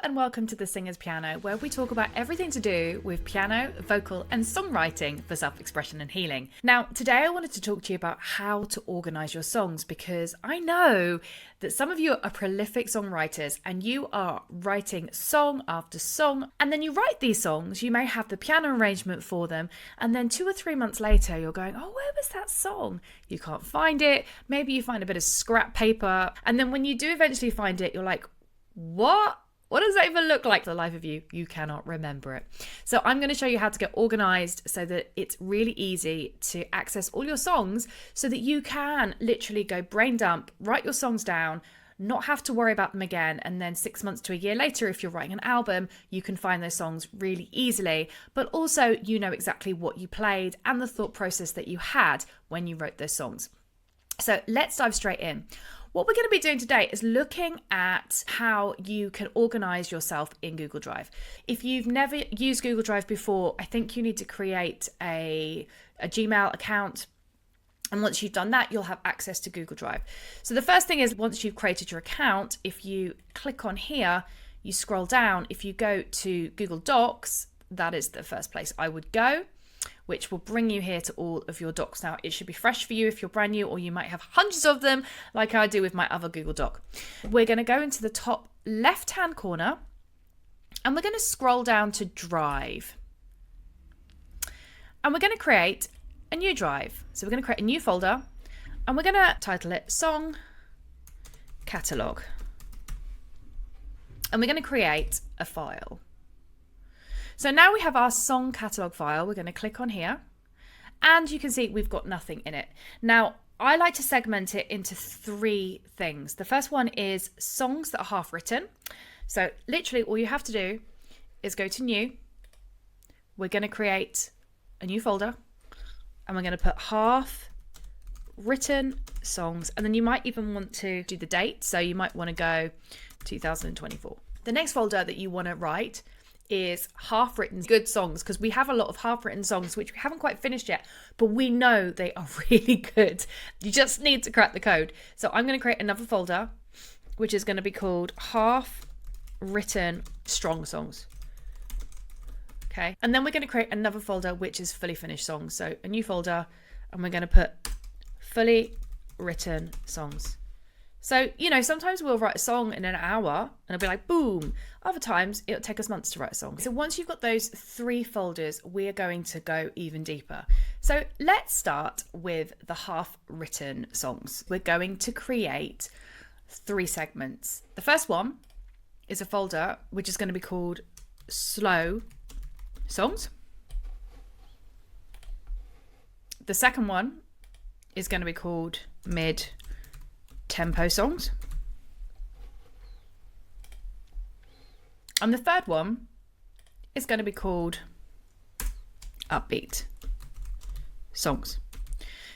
and welcome to The Singer's Piano, where we talk about everything to do with piano, vocal and songwriting for self-expression and healing. Now, today I wanted to talk to you about how to organise your songs, because I know that some of you are prolific songwriters and you are writing song after song, and then you write these songs, you may have the piano arrangement for them, and then 2 or 3 months later you're going, oh, where was that song? You can't find it. Maybe you find a bit of scrap paper, and then when you do eventually find it, you're like, what does that even look like? For the life of you, you cannot remember it. So I'm going to show you how to get organized so that it's really easy to access all your songs, so that you can literally go brain dump, write your songs down, not have to worry about them again, and then 6 months to a year later, if you're writing an album, you can find those songs really easily, but also you know exactly what you played and the thought process that you had when you wrote those songs. So let's dive straight in. What we're going to be doing today is looking at how you can organize yourself in Google Drive. If you've never used Google Drive before, I think you need to create a Gmail account. And once you've done that, you'll have access to Google Drive. So the first thing is, once you've created your account, if you click on here, you scroll down. If you go to Google Docs, that is the first place I would go, which will bring you here to all of your docs. Now, it should be fresh for you if you're brand new, or you might have hundreds of them like I do with my other Google Doc. We're going to go into the top left-hand corner and we're going to scroll down to Drive. And we're going to create a new drive. So we're going to create a new folder and we're going to title it Song Catalogue. And we're going to create a file. So now we have our song catalog file. We're going to click on here and you can see we've got nothing in it. Now, I like to segment it into 3 things. The first one is songs that are half written. So literally all you have to do is go to new. We're going to create a new folder and we're going to put half written songs. And then you might even want to do the date. So you might want to go 2024. The next folder that you want to write is half written good songs, because we have a lot of half written songs which we haven't quite finished yet, but we know they are really good. You just need to crack the code. So I'm going to create another folder which is going to be called half written strong songs. Okay, and then we're going to create another folder which is fully finished songs. So a new folder and we're going to put fully written songs. So, you know, sometimes we'll write a song in an hour and it'll be like, boom. Other times it'll take us months to write a song. So once you've got those 3 folders, we're going to go even deeper. So let's start with the half written songs. We're going to create 3 segments. The first one is a folder which is going to be called slow songs. The second one is going to be called mid tempo songs. And the third one is going to be called upbeat songs.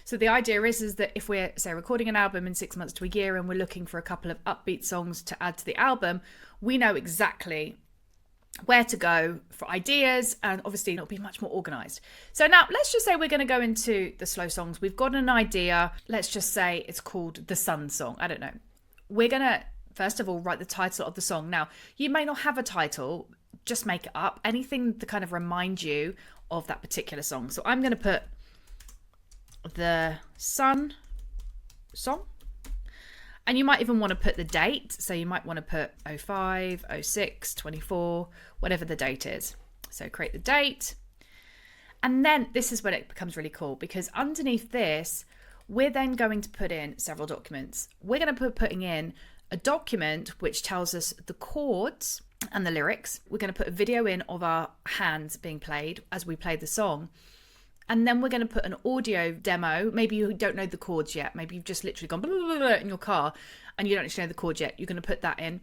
So the idea is that if we're, say, recording an album in 6 months to a year and we're looking for a couple of upbeat songs to add to the album, we know exactly where to go for ideas, and obviously it'll be much more organized. So now let's just say we're going to go into the slow songs. We've got an idea. Let's just say it's called the Sun Song. I don't know. We're going to, first of all, write the title of the song. Now, you may not have a title. Just make it up. Anything to kind of remind you of that particular song. So I'm going to put the Sun Song. And you might even want to put the date. So you might want to put 05, 06, 24, whatever the date is. So create the date. And then this is when it becomes really cool, because underneath this, we're then going to put in several documents. We're going to be putting in a document which tells us the chords and the lyrics. We're going to put a video in of our hands being played as we play the song. And then we're going to put an audio demo. Maybe you don't know the chords yet. Maybe you've just literally gone blah, blah, blah, in your car and you don't actually know the chords yet. You're going to put that in.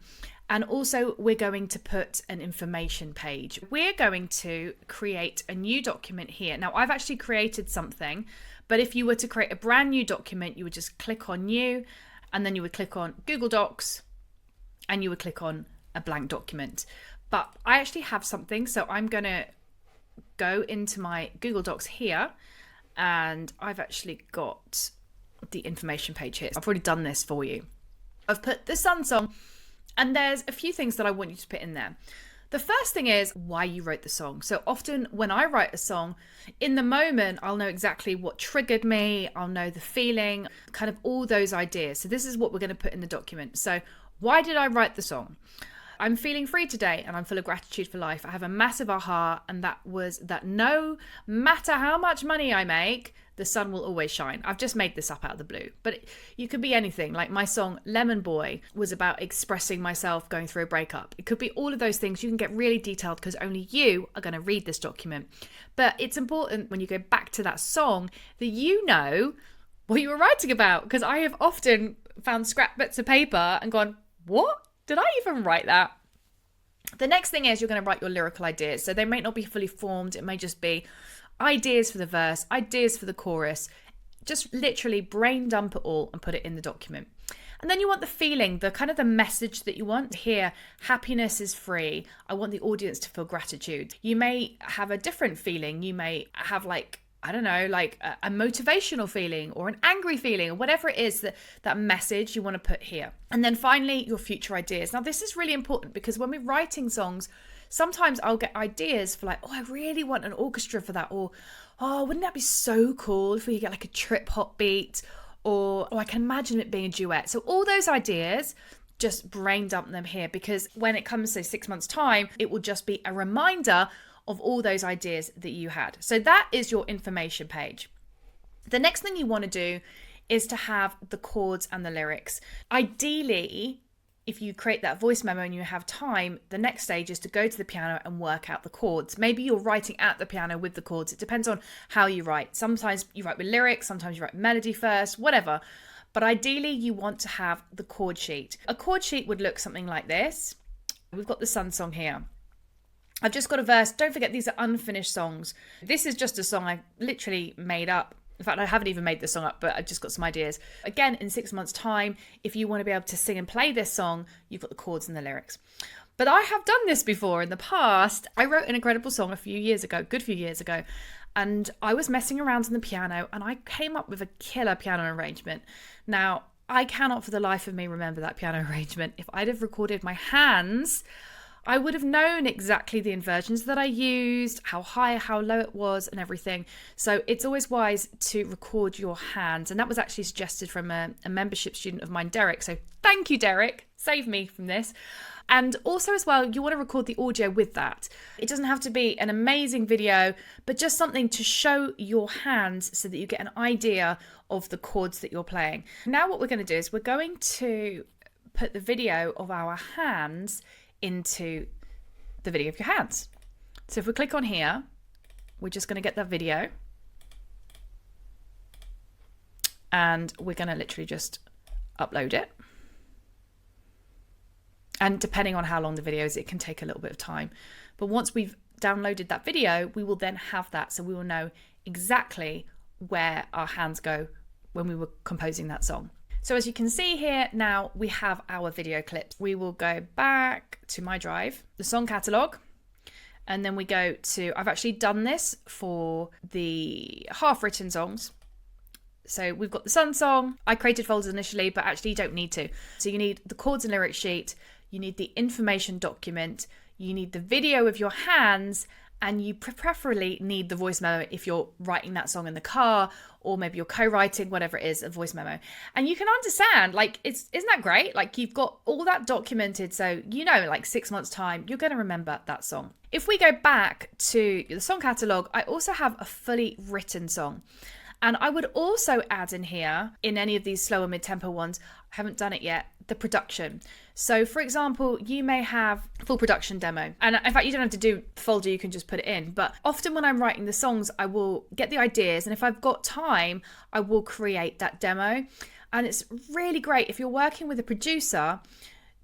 And also we're going to put an information page. We're going to create a new document here. Now, I've actually created something, but if you were to create a brand new document, you would just click on new, and then you would click on Google Docs and you would click on a blank document. But I actually have something, so I'm going to go into my Google Docs here, and I've actually got the information page here. I've already done this for you. I've put the Sun Song And there's a few things that I want you to put in there. The first thing is why you wrote the song. So often when I write a song, in the moment, I'll know exactly what triggered me. I'll know the feeling, kind of all those ideas. So this is what we're going to put in the document. So why did I write the song? I'm feeling free today and I'm full of gratitude for life. I have a massive aha, and that was that no matter how much money I make, the sun will always shine. I've just made this up out of the blue, but you could be anything. Like my song Lemon Boy was about expressing myself going through a breakup. It could be all of those things. You can get really detailed because only you are going to read this document. But it's important when you go back to that song that you know what you were writing about, because I have often found scrap bits of paper and gone, what? Did I even write that? The next thing is you're going to write your lyrical ideas. So they may not be fully formed. It may just be ideas for the verse, ideas for the chorus. Just literally brain dump it all and put it in the document. And then you want the feeling, the kind of the message that you want to hear. Happiness is free. I want the audience to feel gratitude. You may have a different feeling. You may have like, I don't know, like a motivational feeling or an angry feeling or whatever it is that message you want to put here. And then finally, your future ideas. Now, this is really important because when we're writing songs, sometimes I'll get ideas for like, oh, I really want an orchestra for that. Or, oh, wouldn't that be so cool if we could get like a trip hop beat? Or, oh, I can imagine it being a duet. So all those ideas, just brain dump them here, because when it comes to 6 months' time, it will just be a reminder of all those ideas that you had. So that is your information page. The next thing you want to do is to have the chords and the lyrics. Ideally, if you create that voice memo and you have time, the next stage is to go to the piano and work out the chords. Maybe you're writing at the piano with the chords. It depends on how you write. Sometimes you write with lyrics, sometimes you write melody first, whatever. But ideally, you want to have the chord sheet. A chord sheet would look something like this. We've got the Sun song here. I've just got a verse. Don't forget, these are unfinished songs. This is just a song I literally made up. In fact, I haven't even made this song up, but I've just got some ideas. Again, in 6 months' time, if you want to be able to sing and play this song, you've got the chords and the lyrics. But I have done this before in the past. I wrote an incredible song a few years ago, good few years ago, and I was messing around on the piano and I came up with a killer piano arrangement. Now, I cannot for the life of me remember that piano arrangement. If I'd have recorded my hands, I would have known exactly the inversions that I used, how high, how low it was and everything. So it's always wise to record your hands. And that was actually suggested from a membership student of mine, Derek. So thank you, Derek. Save me from this. And also as well, you want to record the audio with that. It doesn't have to be an amazing video, but just something to show your hands so that you get an idea of the chords that you're playing. Now what we're going to do is we're going to put the video of our hands into the video of your hands. So if we click on here, we're just going to get that video and we're going to literally just upload it. And depending on how long the video is, it can take a little bit of time. But once we've downloaded that video, we will then have that. So we will know exactly where our hands go when we were composing that song. So as you can see here, now we have our video clips. We will go back to my drive, the song catalog, and then we go to, I've actually done this for the half-written songs. So we've got the Sun song. I created folders initially, but actually you don't need to. So you need the chords and lyrics sheet, you need the information document, you need the video of your hands, and you preferably need the voice memo if you're writing that song in the car, or maybe you're co-writing, whatever it is, a voice memo. And you can understand, like, isn't that great? Like, you've got all that documented, so you know, like 6 months' time, you're going to remember that song. If we go back to the song catalog, I also have a fully written song. And I would also add in here, in any of these slower mid-tempo ones, I haven't done it yet, the production. So for example, you may have full production demo. And in fact, you don't have to do the folder, you can just put it in. But often when I'm writing the songs, I will get the ideas. And if I've got time, I will create that demo. And it's really great if you're working with a producer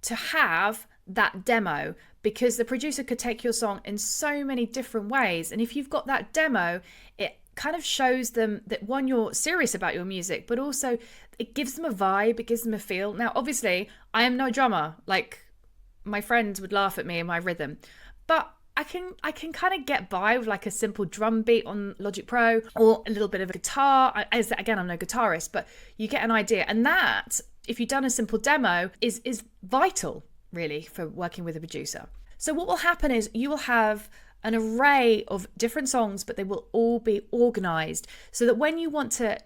to have that demo, because the producer could take your song in so many different ways. And if you've got that demo, it kind of shows them that, one, you're serious about your music, but also it gives them a vibe, it gives them a feel. Now, obviously, I am no drummer. Like, my friends would laugh at me and my rhythm, but I can kind of get by with like a simple drum beat on Logic Pro or a little bit of a guitar. Again, I'm no guitarist, but you get an idea. And that, if you've done a simple demo, is vital. really, for working with a producer. So what will happen is you will have an array of different songs, but they will all be organized so that when you want to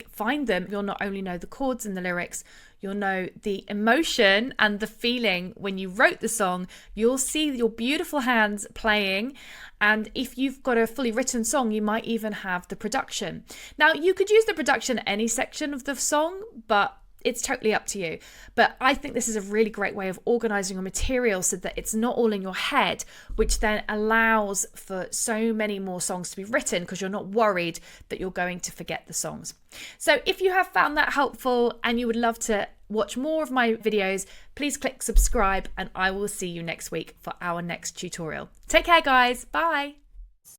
find them, you'll not only know the chords and the lyrics, you'll know the emotion and the feeling when you wrote the song, you'll see your beautiful hands playing, and if you've got a fully written song, you might even have the production. Now, you could use the production any section of the song, but it's totally up to you. But I think this is a really great way of organizing your material so that it's not all in your head, which then allows for so many more songs to be written because you're not worried that you're going to forget the songs. So if you have found that helpful and you would love to watch more of my videos, please click subscribe and I will see you next week for our next tutorial. Take care, guys. Bye.